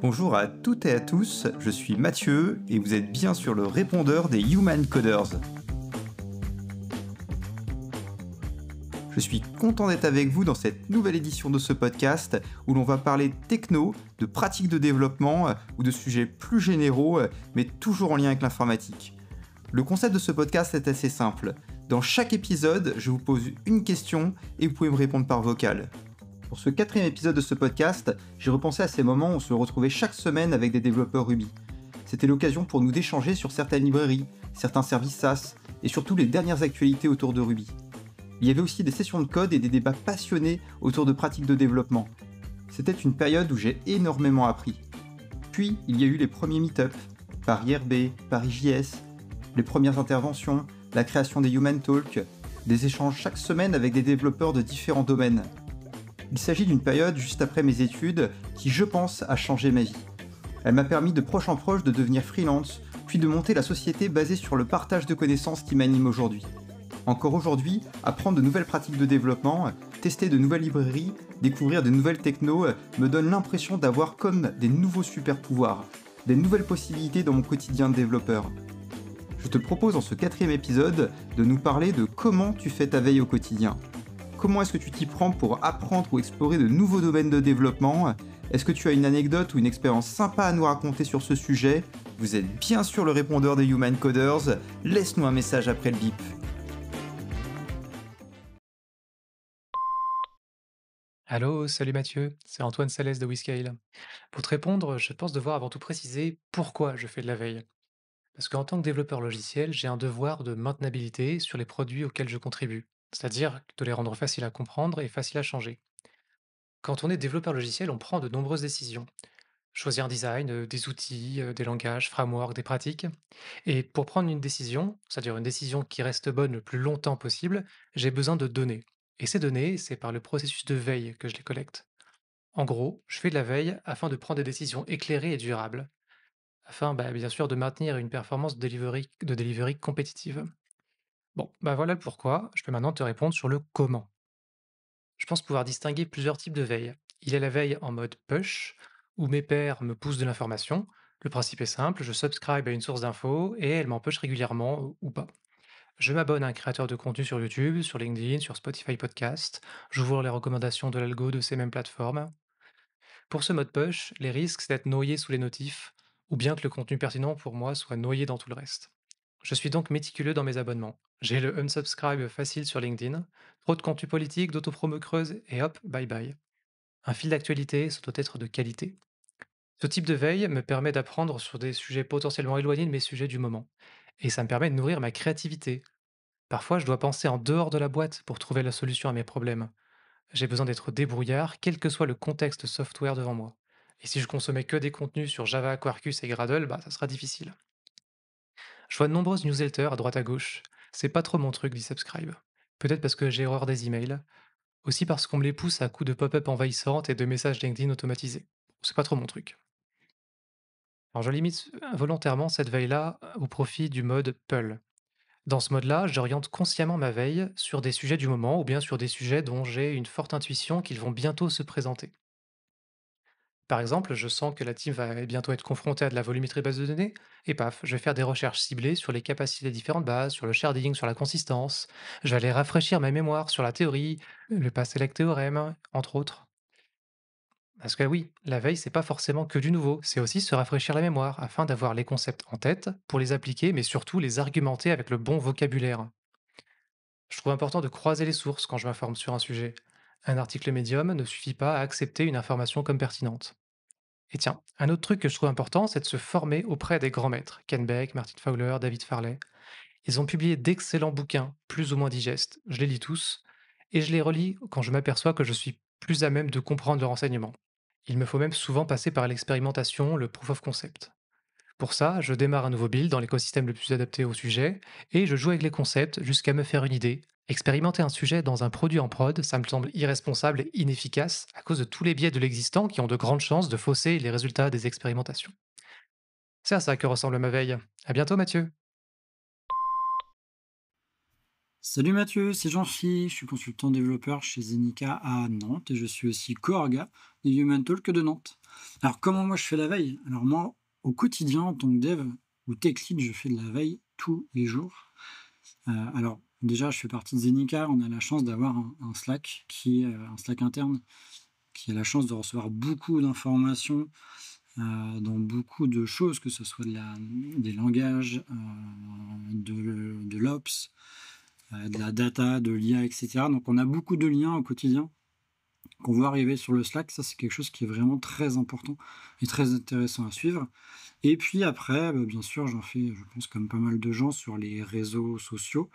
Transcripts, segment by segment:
Bonjour à toutes et à tous, je suis Mathieu et vous êtes bien sur le répondeur des Human Coders. Je suis content d'être avec vous dans cette nouvelle édition de ce podcast où l'on va parler techno, de pratiques de développement ou de sujets plus généraux mais toujours en lien avec l'informatique. Le concept de ce podcast est assez simple. Dans chaque épisode, je vous pose une question et vous pouvez me répondre par vocal. Pour ce 4e épisode de ce podcast, j'ai repensé à ces moments où on se retrouvait chaque semaine avec des développeurs Ruby. C'était l'occasion pour nous d'échanger sur certaines librairies, certains services SaaS, et surtout les dernières actualités autour de Ruby. Il y avait aussi des sessions de code et des débats passionnés autour de pratiques de développement. C'était une période où j'ai énormément appris. Puis, il y a eu les premiers meet-ups, Paris RB, Paris JS, les premières interventions, la création des Human Talk, des échanges chaque semaine avec des développeurs de différents domaines. Il s'agit d'une période juste après mes études qui, je pense, a changé ma vie. Elle m'a permis de proche en proche de devenir freelance, puis de monter la société basée sur le partage de connaissances qui m'anime aujourd'hui. Encore aujourd'hui, apprendre de nouvelles pratiques de développement, tester de nouvelles librairies, découvrir de nouvelles technos me donne l'impression d'avoir comme des nouveaux super pouvoirs, des nouvelles possibilités dans mon quotidien de développeur. Je te propose dans ce 4e épisode de nous parler de comment tu fais ta veille au quotidien. Comment est-ce que tu t'y prends pour apprendre ou explorer de nouveaux domaines de développement ? Est-ce que tu as une anecdote ou une expérience sympa à nous raconter sur ce sujet ? Vous êtes bien sûr le répondeur des Human Coders, laisse-nous un message après le bip. Allô, salut Mathieu, c'est Antoine Salès de Whiscale. Pour te répondre, je pense devoir avant tout préciser pourquoi je fais de la veille. Parce qu'en tant que développeur logiciel, j'ai un devoir de maintenabilité sur les produits auxquels je contribue, c'est-à-dire de les rendre faciles à comprendre et faciles à changer. Quand on est développeur logiciel, on prend de nombreuses décisions. Choisir un design, des outils, des langages, frameworks, des pratiques. Et pour prendre une décision, c'est-à-dire une décision qui reste bonne le plus longtemps possible, j'ai besoin de données. Et ces données, c'est par le processus de veille que je les collecte. En gros, je fais de la veille afin de prendre des décisions éclairées et durables, afin bien sûr de maintenir une performance de delivery compétitive. Bon, voilà le pourquoi, je peux maintenant te répondre sur le comment. Je pense pouvoir distinguer plusieurs types de veille. Il y a la veille en mode push, où mes pairs me poussent de l'information. Le principe est simple, je subscribe à une source d'infos et elle m'en push régulièrement ou pas. Je m'abonne à un créateur de contenu sur YouTube, sur LinkedIn, sur Spotify Podcast. J'ouvre les recommandations de l'algo de ces mêmes plateformes. Pour ce mode push, les risques, c'est d'être noyé sous les notifs, ou bien que le contenu pertinent pour moi soit noyé dans tout le reste. Je suis donc méticuleux dans mes abonnements. J'ai le unsubscribe facile sur LinkedIn, trop de contenu politique, d'autopromo creuse, et hop, bye bye. Un fil d'actualité, ça doit être de qualité. Ce type de veille me permet d'apprendre sur des sujets potentiellement éloignés de mes sujets du moment. Et ça me permet de nourrir ma créativité. Parfois, je dois penser en dehors de la boîte pour trouver la solution à mes problèmes. J'ai besoin d'être débrouillard, quel que soit le contexte software devant moi. Et si je consommais que des contenus sur Java, Quarkus et Gradle, ça sera difficile. Je vois de nombreuses newsletters à droite à gauche. C'est pas trop mon truc d'y subscribe. Peut-être parce que j'ai horreur des emails. Aussi parce qu'on me les pousse à coups de pop-up envahissantes et de messages LinkedIn automatisés. C'est pas trop mon truc. Alors je limite volontairement cette veille-là au profit du mode pull. Dans ce mode-là, j'oriente consciemment ma veille sur des sujets du moment ou bien sur des sujets dont j'ai une forte intuition qu'ils vont bientôt se présenter. Par exemple, je sens que la team va bientôt être confrontée à de la volumétrie base de données, et paf, je vais faire des recherches ciblées sur les capacités des différentes bases, sur le sharding, sur la consistance. Je vais aller rafraîchir ma mémoire sur la théorie, le pas select théorème, entre autres. Parce que oui, la veille, c'est pas forcément que du nouveau, c'est aussi se rafraîchir la mémoire afin d'avoir les concepts en tête pour les appliquer, mais surtout les argumenter avec le bon vocabulaire. Je trouve important de croiser les sources quand je m'informe sur un sujet. Un article médium ne suffit pas à accepter une information comme pertinente. Et tiens, un autre truc que je trouve important, c'est de se former auprès des grands maîtres. Ken Beck, Martin Fowler, David Farley. Ils ont publié d'excellents bouquins, plus ou moins digestes. Je les lis tous. Et je les relis quand je m'aperçois que je suis plus à même de comprendre leur enseignement. Il me faut même souvent passer par l'expérimentation, le proof of concept. Pour ça, je démarre un nouveau build dans l'écosystème le plus adapté au sujet, et je joue avec les concepts jusqu'à me faire une idée. Expérimenter un sujet dans un produit en prod, ça me semble irresponsable et inefficace à cause de tous les biais de l'existant qui ont de grandes chances de fausser les résultats des expérimentations. C'est à ça que ressemble ma veille. À bientôt Mathieu. Salut Mathieu, c'est Jean-Phi, je suis consultant développeur chez Zenica à Nantes et je suis aussi co-orga des Human Talk de Nantes. Alors, comment moi je fais la veille? Alors moi, au quotidien, en tant que dev ou tech lead, je fais de la veille tous les jours. Alors déjà, je fais partie de Zenica. On a la chance d'avoir un Slack qui est, un Slack interne, qui a la chance de recevoir beaucoup d'informations, dans beaucoup de choses, que ce soit des langages, de l'ops, de la data, de l'IA et cetera. Donc on a beaucoup de liens au quotidien qu'on voit arriver sur le Slack. Ça, c'est quelque chose qui est vraiment très important et très intéressant à suivre. Et puis après, bien sûr, j'en fais, je pense, comme pas mal de gens sur les réseaux sociaux.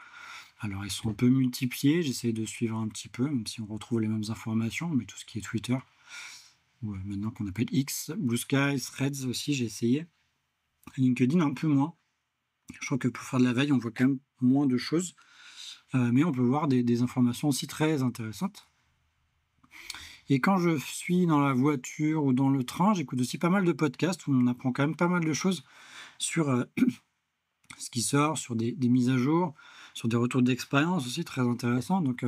Alors, ils sont un peu multipliés, j'essaye de suivre un petit peu, même si on retrouve les mêmes informations, mais tout ce qui est Twitter, ou maintenant qu'on appelle X, Blue Sky, Threads aussi, j'ai essayé. LinkedIn, un peu moins. Je crois que pour faire de la veille, on voit quand même moins de choses, mais on peut voir des informations aussi très intéressantes. Et quand je suis dans la voiture ou dans le train, j'écoute aussi pas mal de podcasts où on apprend quand même pas mal de choses sur ce qui sort, sur des mises à jour, sur des retours d'expérience aussi très intéressants. Donc,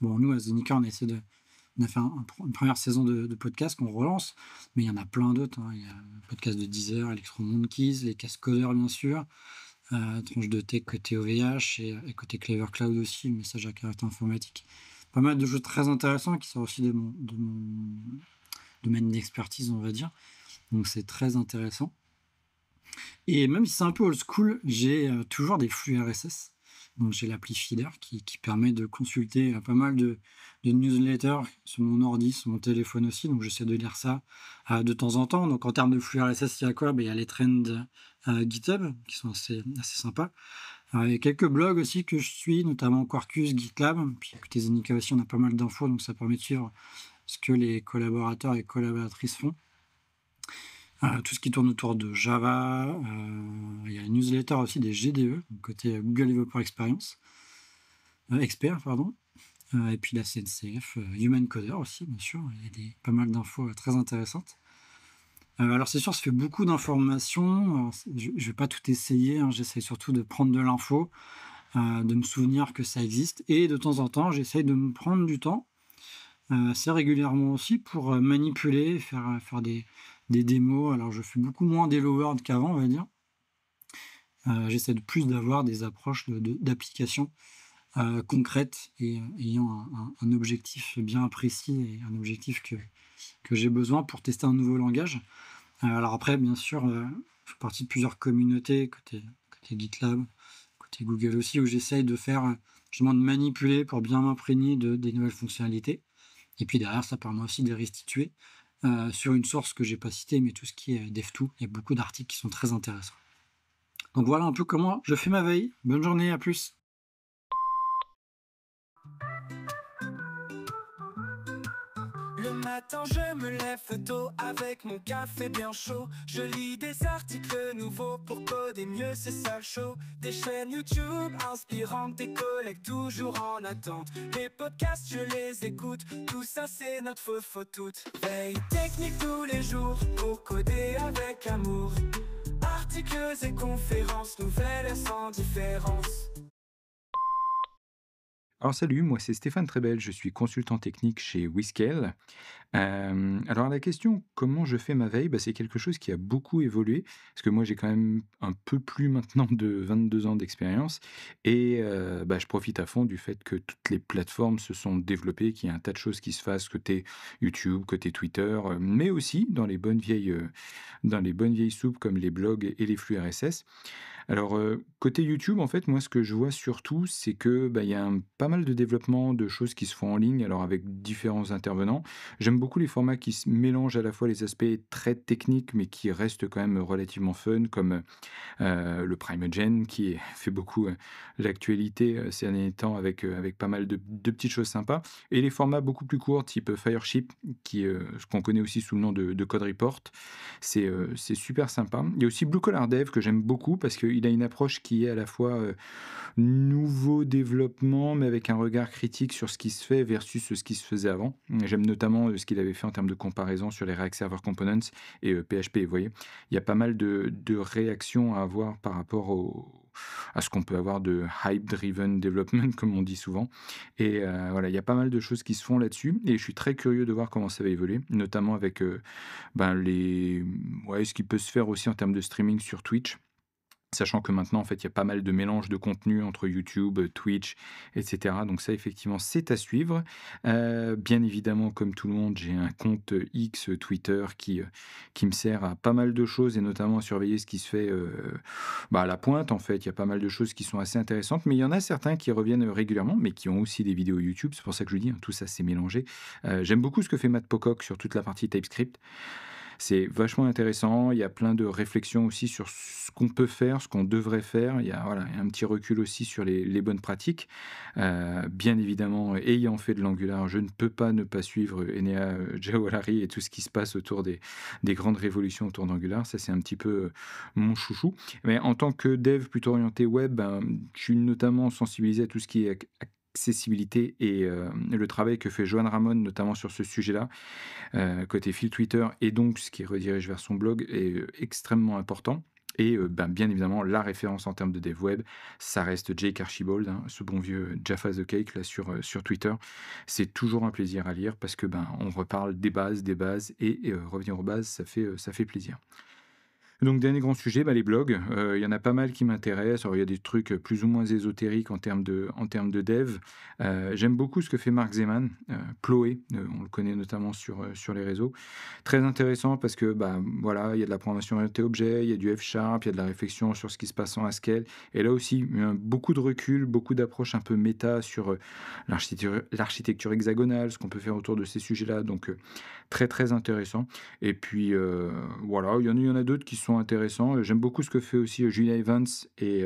bon, nous, à Zenica, on a fait une première saison de podcast qu'on relance, mais il y en a plein d'autres, hein. Il y a le podcast de Deezer, Electro Monkeys, les Cascodeurs, bien sûr, Tranche de Tech côté OVH et côté Clever Cloud aussi, le message à caractère informatique. Pas mal de choses très intéressantes qui sortent aussi de mon domaine d'expertise, on va dire. Donc, c'est très intéressant. Et même si c'est un peu old school, j'ai toujours des flux RSS. Donc j'ai l'appli Feeder qui permet de consulter pas mal de newsletters sur mon ordi, sur mon téléphone aussi. Donc j'essaie de lire ça de temps en temps. Donc en termes de flux RSS, il y a quoi? Il y a les trends GitHub qui sont assez sympas. Il y a quelques blogs aussi que je suis, notamment Quarkus, GitLab. Puis côté Zenica aussi, on a pas mal d'infos, donc ça permet de suivre ce que les collaborateurs et collaboratrices font. Tout ce qui tourne autour de Java, il y a la newsletter aussi des GDE, donc côté Google Developer Expert, pardon. Et puis la CNCF, Human Coder aussi, bien sûr. Il y a pas mal d'infos très intéressantes. Alors c'est sûr, ça fait beaucoup d'informations. Alors, je ne vais pas tout essayer, hein. J'essaie surtout de prendre de l'info, de me souvenir que ça existe. Et de temps en temps, j'essaie de me prendre du temps, assez régulièrement aussi, pour manipuler, faire des démos. Alors je fais beaucoup moins d'Hello World qu'avant, on va dire. J'essaie de plus d'avoir des approches d'applications concrètes et ayant un objectif bien précis et un objectif que j'ai besoin pour tester un nouveau langage. Alors après, bien sûr, je fais partie de plusieurs communautés, côté GitLab, côté Google aussi, où j'essaye de faire, justement, de manipuler pour bien m'imprégner des nouvelles fonctionnalités. Et puis derrière, ça permet aussi de les restituer sur une source que j'ai pas citée, mais tout ce qui est Dev2. Il y a beaucoup d'articles qui sont très intéressants. Donc voilà un peu comment je fais ma veille. Bonne journée, à plus. Le matin, je me lève tôt avec mon café bien chaud. Je lis des articles nouveaux pour coder mieux, c'est ça le show. Des chaînes YouTube inspirantes, des collègues toujours en attente. Les podcasts, je les écoute, tout ça c'est notre faux toute. Veille technique tous les jours, pour coder avec amour. Articles et conférences, nouvelles sans différence. Alors salut, moi c'est Stéphane Trébel, je suis consultant technique chez Whiscale. Alors la question comment je fais ma veille, c'est quelque chose qui a beaucoup évolué, parce que moi j'ai quand même un peu plus maintenant de 22 ans d'expérience et je profite à fond du fait que toutes les plateformes se sont développées, qu'il y a un tas de choses qui se fassent côté YouTube, côté Twitter, mais aussi dans les bonnes vieilles soupes comme les blogs et les flux RSS. Alors, côté YouTube, en fait, moi, ce que je vois surtout, c'est que, il y a pas mal de développement de choses qui se font en ligne, alors avec différents intervenants. J'aime beaucoup les formats qui se mélangent à la fois les aspects très techniques, mais qui restent quand même relativement fun, comme, le Primeagen qui fait beaucoup, l'actualité, ces derniers temps avec pas mal de petites choses sympas et les formats beaucoup plus courts type, Fireship ce qu'on connaît aussi sous le nom de Code Report. C'est super sympa. Il y a aussi Blue Collar Dev que j'aime beaucoup parce qu'il a une approche qui est à la fois nouveau développement, mais avec un regard critique sur ce qui se fait versus ce qui se faisait avant. J'aime notamment ce qu'il avait fait en termes de comparaison sur les React Server Components et PHP. Vous voyez, il y a pas mal de réactions à avoir par rapport à ce qu'on peut avoir de hype-driven development, comme on dit souvent. Et voilà, il y a pas mal de choses qui se font là-dessus, et je suis très curieux de voir comment ça va évoluer, notamment avec ce qui peut se faire aussi en termes de streaming sur Twitch. Sachant que maintenant, en fait, il y a pas mal de mélange de contenu entre YouTube, Twitch, etc. Donc ça, effectivement, c'est à suivre. Bien évidemment, comme tout le monde, j'ai un compte X Twitter qui me sert à pas mal de choses et notamment à surveiller ce qui se fait à la pointe, en fait. Il y a pas mal de choses qui sont assez intéressantes, mais il y en a certains qui reviennent régulièrement, mais qui ont aussi des vidéos YouTube. C'est pour ça que je dis, tout ça, c'est mélangé. J'aime beaucoup ce que fait Matt Pocock sur toute la partie TypeScript. C'est vachement intéressant, il y a plein de réflexions aussi sur ce qu'on peut faire, ce qu'on devrait faire, il y a un petit recul aussi sur les bonnes pratiques. Bien évidemment, ayant fait de l'Angular, je ne peux pas ne pas suivre Enea Jawahari et tout ce qui se passe autour des grandes révolutions autour d'Angular, ça c'est un petit peu mon chouchou. Mais en tant que dev plutôt orienté web, je suis notamment sensibilisé à tout ce qui est accessibilité et le travail que fait Johan Ramon notamment sur ce sujet-là. Côté fil Twitter et donc ce qui redirige vers son blog est extrêmement important. Et bien évidemment, la référence en termes de dev web, ça reste Jake Archibald, ce bon vieux Jaffa the Cake là, sur Twitter. C'est toujours un plaisir à lire parce que on reparle des bases et revenir aux bases, ça fait plaisir. Donc, dernier grand sujet, les blogs. Il y en a pas mal qui m'intéressent. Alors, il y a des trucs plus ou moins ésotériques en termes de dev. J'aime beaucoup ce que fait Mark Zeman, Ploé, on le connaît notamment sur les réseaux. Très intéressant parce que, il y a de la programmation orientée objet, il y a du F#, il y a de la réflexion sur ce qui se passe en Haskell. Et là aussi, beaucoup de recul, beaucoup d'approches un peu méta sur l'architecture hexagonale, ce qu'on peut faire autour de ces sujets-là. Donc, très, très intéressant. Et puis, il y en a d'autres qui sont intéressants. J'aime beaucoup ce que fait aussi Julia Evans et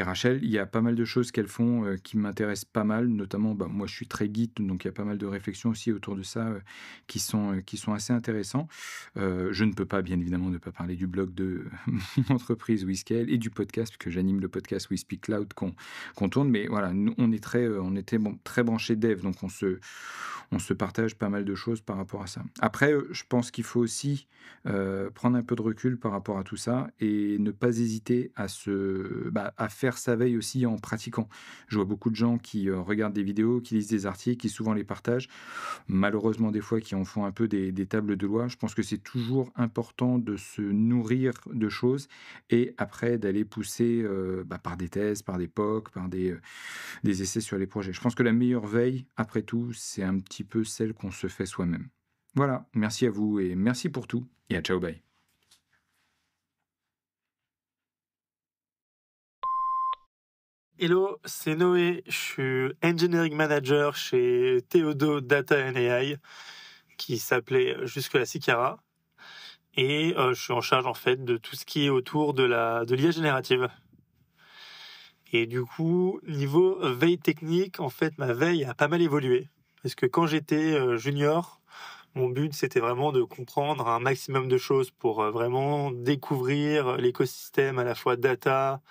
Rachel. Il y a pas mal de choses qu'elles font qui m'intéressent pas mal, notamment moi je suis très Git, donc il y a pas mal de réflexions aussi autour de ça qui sont assez intéressants. Je ne peux pas bien évidemment ne pas parler du blog de mon entreprise WeScale et du podcast, puisque j'anime le podcast We Speak Cloud qu'on tourne, mais voilà, nous, on était très branchés dev, donc on se partage pas mal de choses par rapport à ça. Après, je pense qu'il faut aussi prendre un peu de recul par rapport à tout ça et ne pas hésiter à faire sa veille aussi en pratiquant. Je vois beaucoup de gens qui regardent des vidéos, qui lisent des articles, qui souvent les partagent. Malheureusement, des fois, qui en font un peu des tables de loi. Je pense que c'est toujours important de se nourrir de choses et après d'aller pousser par des thèses, par des POC, par des essais sur les projets. Je pense que la meilleure veille, après tout, c'est un petit peu celle qu'on se fait soi-même. Voilà, merci à vous et merci pour tout. Et à ciao, bye. Hello, c'est Noé, je suis Engineering Manager chez Theodo Data and AI, qui s'appelait jusque-là Sicara, et je suis en charge en fait de tout ce qui est autour de l'IA générative. Et du coup, niveau veille technique, en fait, ma veille a pas mal évolué, parce que quand j'étais junior, mon but c'était vraiment de comprendre un maximum de choses pour vraiment découvrir l'écosystème à la fois data,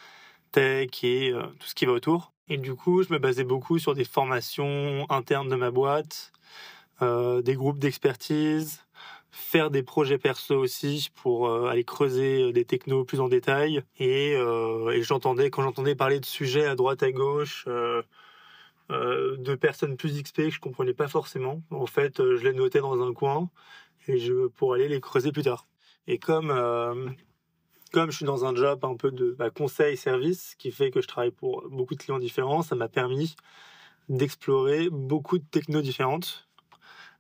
tech et tout ce qui va autour. Et du coup, je me basais beaucoup sur des formations internes de ma boîte, des groupes d'expertise, faire des projets perso aussi pour aller creuser des technos plus en détail. Et quand j'entendais parler de sujets à droite à gauche, de personnes plus XP que je comprenais pas forcément, en fait, je les notais dans un coin pour aller les creuser plus tard. Et comme je suis dans un job un peu de conseil-service, qui fait que je travaille pour beaucoup de clients différents, ça m'a permis d'explorer beaucoup de technos différentes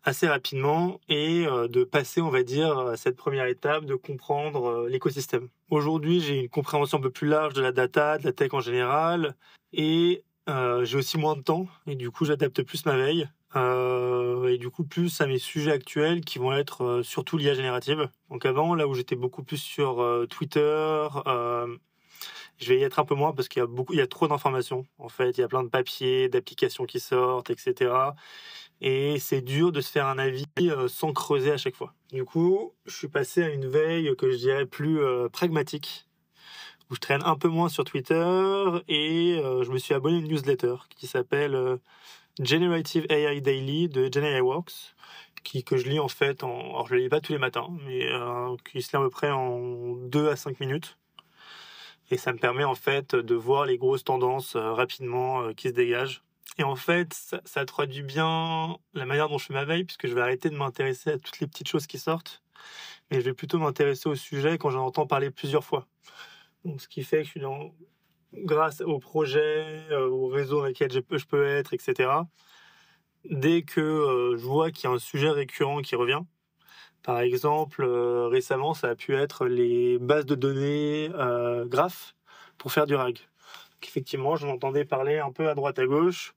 assez rapidement et de passer, on va dire, à cette première étape de comprendre l'écosystème. Aujourd'hui, j'ai une compréhension un peu plus large de la data, de la tech en général, et j'ai aussi moins de temps, et du coup, j'adapte plus ma veille. Et du coup plus à mes sujets actuels qui vont être surtout l'IA générative. Donc avant, là où j'étais beaucoup plus sur Twitter, je vais y être un peu moins parce qu'il y a trop d'informations. En fait, il y a plein de papiers, d'applications qui sortent, etc. Et c'est dur de se faire un avis sans creuser à chaque fois. Du coup, je suis passé à une veille que je dirais plus pragmatique, où je traîne un peu moins sur Twitter et je me suis abonné à une newsletter qui s'appelle Generative AI Daily de GenAI Works, que je lis en fait alors je ne la lis pas tous les matins, mais qui se lit à peu près en 2 à 5 minutes. Et ça me permet en fait de voir les grosses tendances rapidement qui se dégagent. Et en fait, ça traduit bien la manière dont je fais ma veille, puisque je vais arrêter de m'intéresser à toutes les petites choses qui sortent, mais je vais plutôt m'intéresser au sujet quand j'en entends parler plusieurs fois. Donc, ce qui fait que grâce au projet, au réseau dans lequel je peux être, etc., dès que je vois qu'il y a un sujet récurrent qui revient, par exemple, récemment, ça a pu être les bases de données graphes pour faire du RAG. Donc, effectivement, j'en entendais parler un peu à droite à gauche,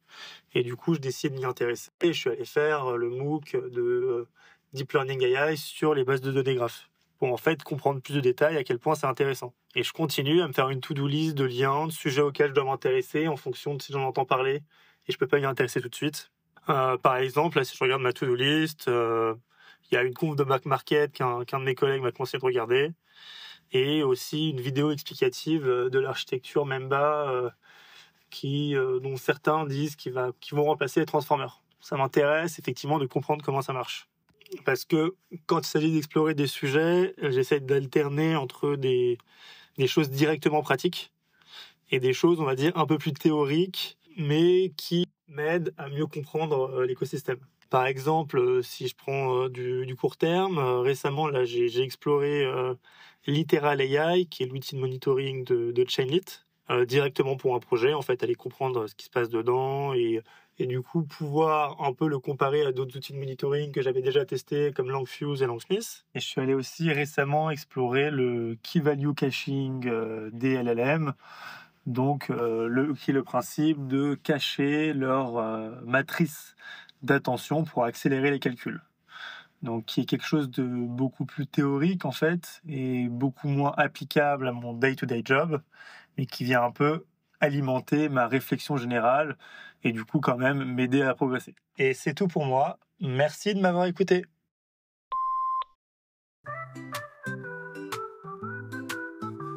et du coup, je décide de m'y intéresser. Et je suis allé faire le MOOC de Deep Learning AI sur les bases de données graphes, pour en fait comprendre plus de détails à quel point c'est intéressant. Et je continue à me faire une to-do list de liens, de sujets auxquels je dois m'intéresser en fonction de si j'en entends parler, et je peux pas m'y intéresser tout de suite. Par exemple, là, si je regarde ma to-do list, il y a une conf de Back Market qu'un de mes collègues m'a conseillé de regarder, et aussi une vidéo explicative de l'architecture Memba dont certains disent qu'ils vont remplacer les transformers. Ça m'intéresse effectivement de comprendre comment ça marche. Parce que quand il s'agit d'explorer des sujets, j'essaie d'alterner entre des choses directement pratiques et des choses, on va dire, un peu plus théoriques, mais qui m'aident à mieux comprendre l'écosystème. Par exemple, si je prends du court terme, récemment, là, j'ai exploré Literal AI, qui est l'outil de monitoring de Chainlit, directement pour un projet, en fait, aller comprendre ce qui se passe dedans et du coup pouvoir un peu le comparer à d'autres outils de monitoring que j'avais déjà testés comme Langfuse et Langsmith. Et je suis allé aussi récemment explorer le Key Value Caching des LLM, donc qui est le principe de cacher leur matrice d'attention pour accélérer les calculs. Donc qui est quelque chose de beaucoup plus théorique en fait et beaucoup moins applicable à mon day-to-day job, mais qui vient un peu alimenter ma réflexion générale et du coup quand même m'aider à progresser. Et c'est tout pour moi. Merci de m'avoir écouté.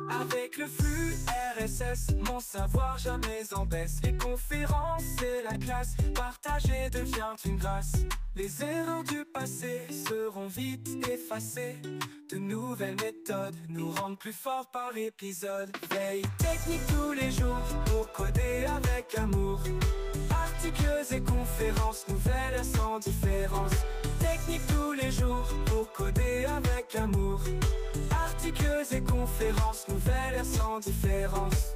Avec le flux RSS, mon savoir jamais en baisse. Les conférences, c'est la classe, partager devient une grâce. Les erreurs du passé seront vite effacées. De nouvelles méthodes nous rendent plus forts par épisode. Veille technique tous les jours pour coder avec amour. Articles et conférences, nouvelles sans différence. Technique tous les jours pour coder avec amour. Articles et conférences, nouvelles sans différence.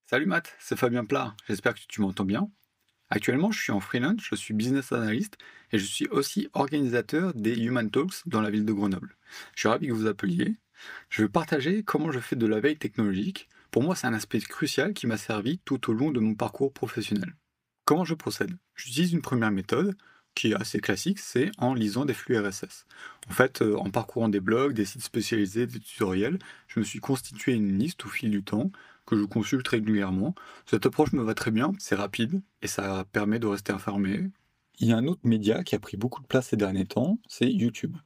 Salut Matt, c'est Fabien Plat, j'espère que tu m'entends bien. Actuellement, je suis en freelance, je suis business analyst et je suis aussi organisateur des Human Talks dans la ville de Grenoble. Je suis ravi que vous appeliez. Je vais partager comment je fais de la veille technologique. Pour moi, c'est un aspect crucial qui m'a servi tout au long de mon parcours professionnel. Comment je procède? J'utilise une première méthode qui est assez classique, c'est en lisant des flux RSS. En fait, en parcourant des blogs, des sites spécialisés, des tutoriels, je me suis constitué une liste au fil du temps que je consulte régulièrement. Cette approche me va très bien, c'est rapide et ça permet de rester informé. Il y a un autre média qui a pris beaucoup de place ces derniers temps, c'est YouTube.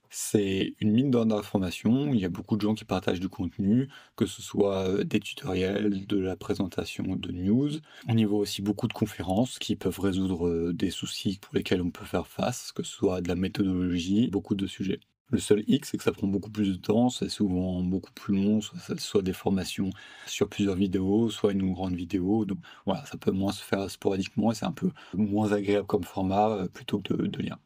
C'est une mine d'or d'informations, il y a beaucoup de gens qui partagent du contenu, que ce soit des tutoriels, de la présentation de news. On y voit aussi beaucoup de conférences qui peuvent résoudre des soucis pour lesquels on peut faire face, que ce soit de la méthodologie, beaucoup de sujets. Le seul hic, c'est que ça prend beaucoup plus de temps, c'est souvent beaucoup plus long, soit des formations sur plusieurs vidéos, soit une grande vidéo. Donc voilà, ça peut moins se faire sporadiquement et c'est un peu moins agréable comme format plutôt que de lire.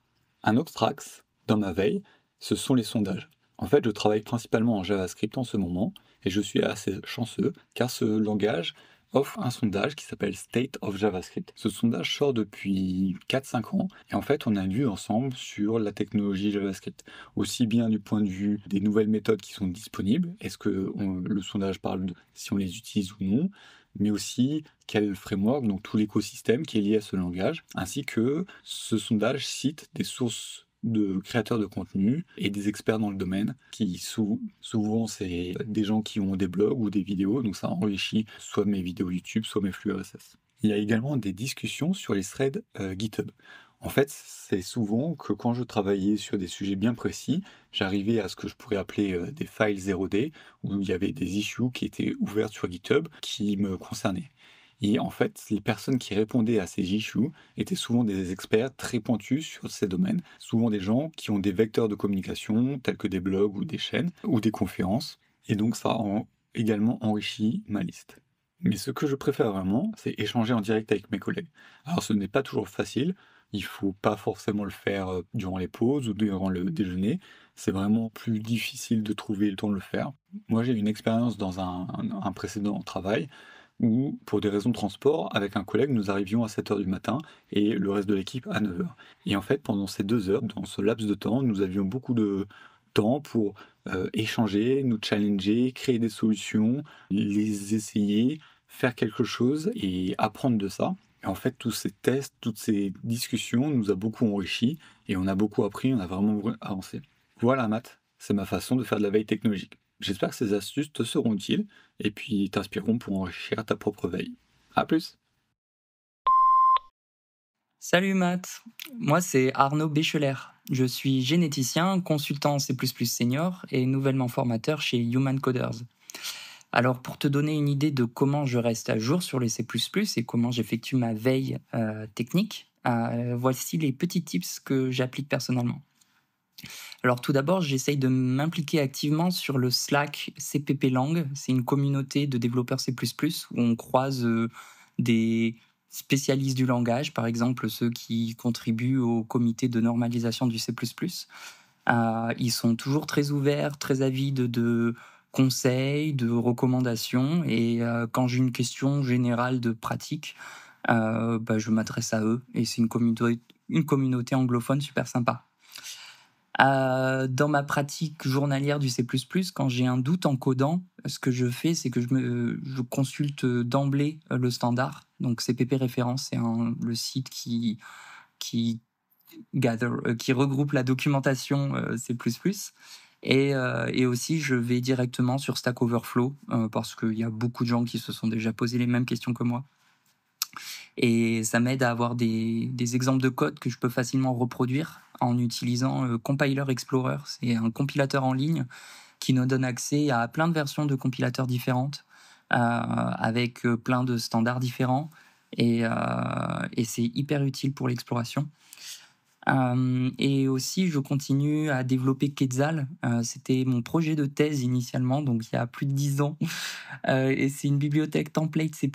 Un autre axe dans ma veille, ce sont les sondages. En fait, je travaille principalement en JavaScript en ce moment et je suis assez chanceux car ce langage offre un sondage qui s'appelle State of JavaScript. Ce sondage sort depuis 4-5 ans et en fait on a vu ensemble sur la technologie JavaScript, aussi bien du point de vue des nouvelles méthodes qui sont disponibles, est-ce que le sondage parle de si on les utilise ou non, mais aussi quel est le framework, donc tout l'écosystème qui est lié à ce langage, ainsi que ce sondage cite des sources de créateurs de contenu et des experts dans le domaine qui souvent c'est des gens qui ont des blogs ou des vidéos, donc ça enrichit soit mes vidéos YouTube soit mes flux RSS. Il y a également des discussions sur les threads GitHub. En fait, c'est souvent que quand je travaillais sur des sujets bien précis, j'arrivais à ce que je pourrais appeler des files 0D, où il y avait des issues qui étaient ouvertes sur GitHub qui me concernaient. Et en fait, les personnes qui répondaient à ces issues étaient souvent des experts très pointus sur ces domaines, souvent des gens qui ont des vecteurs de communication tels que des blogs ou des chaînes ou des conférences. et donc ça a également enrichi ma liste. Mais ce que je préfère vraiment, c'est échanger en direct avec mes collègues. Alors ce n'est pas toujours facile, il faut pas forcément le faire durant les pauses ou durant le déjeuner. C'est vraiment plus difficile de trouver le temps de le faire. Moi, j'ai une expérience dans un précédent travail où, pour des raisons de transport, avec un collègue, nous arrivions à 7 heures du matin et le reste de l'équipe à 9 heures. Et en fait, pendant ces 2 heures, dans ce laps de temps, nous avions beaucoup de temps pour échanger, nous challenger, créer des solutions, les essayer, faire quelque chose et apprendre de ça. Et en fait, tous ces tests, toutes ces discussions nous a beaucoup enrichis et on a beaucoup appris, on a vraiment avancé. Voilà, Matt, c'est ma façon de faire de la veille technologique. J'espère que ces astuces te seront utiles et puis t'inspireront pour enrichir ta propre veille. À plus! Salut Matt, moi c'est Arnaud Bécheler. Je suis généticien, consultant en C++ senior et nouvellement formateur chez Human Coders. Alors pour te donner une idée de comment je reste à jour sur les C++ et comment j'effectue ma veille technique, voici les petits tips que j'applique personnellement. Alors tout d'abord, j'essaye de m'impliquer activement sur le Slack CPP Lang. C'est une communauté de développeurs C++ où on croise des spécialistes du langage, par exemple ceux qui contribuent au comité de normalisation du C++. Ils sont toujours très ouverts, très avides de conseils, de recommandations, et quand j'ai une question générale de pratique, je m'adresse à eux, et c'est une communauté anglophone super sympa. Dans ma pratique journalière du C++, quand j'ai un doute en codant, ce que je fais, c'est que je consulte d'emblée le standard. Donc CPP Référence, c'est le site qui regroupe la documentation C++. Et aussi, je vais directement sur Stack Overflow parce qu'il y a beaucoup de gens qui se sont déjà posé les mêmes questions que moi. Et ça m'aide à avoir des exemples de code que je peux facilement reproduire en utilisant Compiler Explorer. C'est un compilateur en ligne qui nous donne accès à plein de versions de compilateurs différentes avec plein de standards différents. Et c'est hyper utile pour l'exploration. Et aussi, je continue à développer Quetzal. C'était mon projet de thèse initialement, donc il y a plus de 10 ans. Et c'est une bibliothèque template C++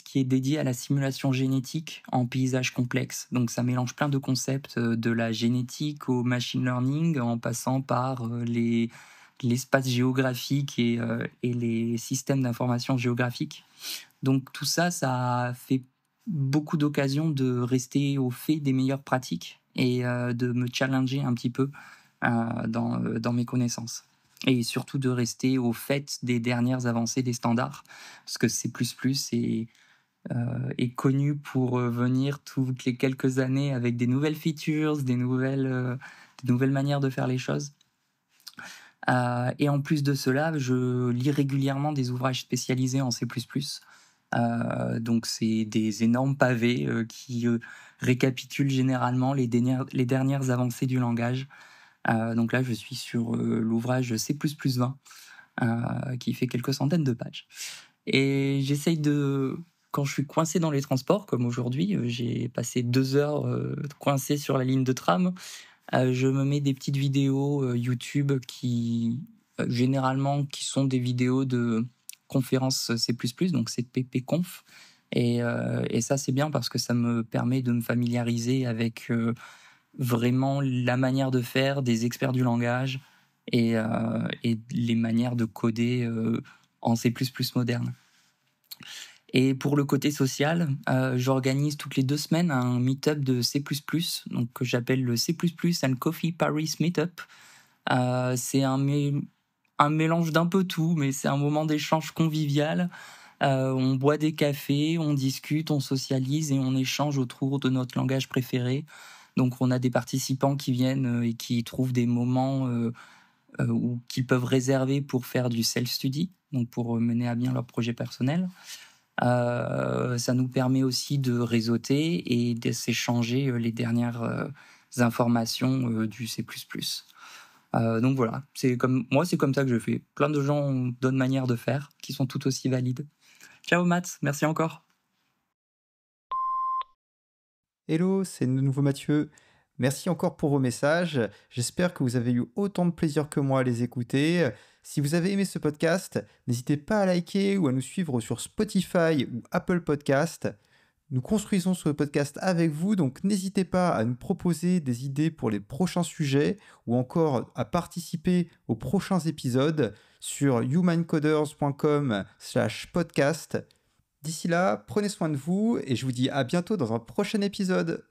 qui est dédiée à la simulation génétique en paysage complexe. Donc ça mélange plein de concepts, de la génétique au machine learning, en passant par l'espace géographique et les systèmes d'information géographique. Donc tout ça, ça fait beaucoup d'occasions de rester au fait des meilleures pratiques et de me challenger un petit peu dans mes connaissances. Et surtout de rester au fait des dernières avancées des standards, parce que C++ est connu pour venir toutes les quelques années avec des nouvelles features, des nouvelles manières de faire les choses. Et en plus de cela, je lis régulièrement des ouvrages spécialisés en C++. Donc c'est des énormes pavés qui récapitulent généralement les dernières avancées du langage. Donc là, je suis sur l'ouvrage C++ 20 qui fait quelques centaines de pages. Et j'essaye quand je suis coincé dans les transports, comme aujourd'hui, j'ai passé 2 heures coincé sur la ligne de tram, je me mets des petites vidéos YouTube généralement qui sont des vidéos de conférences C++, donc c'est ppconf. Et ça, c'est bien parce que ça me permet de me familiariser avec vraiment la manière de faire des experts du langage et les manières de coder en C++ moderne. Et pour le côté social, j'organise toutes les 2 semaines un meet-up de C++, donc, que j'appelle le C++ and Coffee Paris Meetup. C'est un mélange d'un peu tout, mais c'est un moment d'échange convivial. On boit des cafés, on discute, on socialise et on échange autour de notre langage préféré. Donc on a des participants qui viennent et qui trouvent des moments qu'ils peuvent réserver pour faire du self-study, donc pour mener à bien leur projet personnel. Ça nous permet aussi de réseauter et de s'échanger les dernières informations du C++. Donc voilà, c'est comme ça que je fais. Plein de gens ont d'autres manières de faire qui sont tout aussi valides. Ciao Matt, merci encore. Hello, c'est de nouveau Mathieu. Merci encore pour vos messages. J'espère que vous avez eu autant de plaisir que moi à les écouter. Si vous avez aimé ce podcast, n'hésitez pas à liker ou à nous suivre sur Spotify ou Apple Podcast. Nous construisons ce podcast avec vous, donc n'hésitez pas à nous proposer des idées pour les prochains sujets ou encore à participer aux prochains épisodes sur humancoders.com/podcast. D'ici là, prenez soin de vous et je vous dis à bientôt dans un prochain épisode.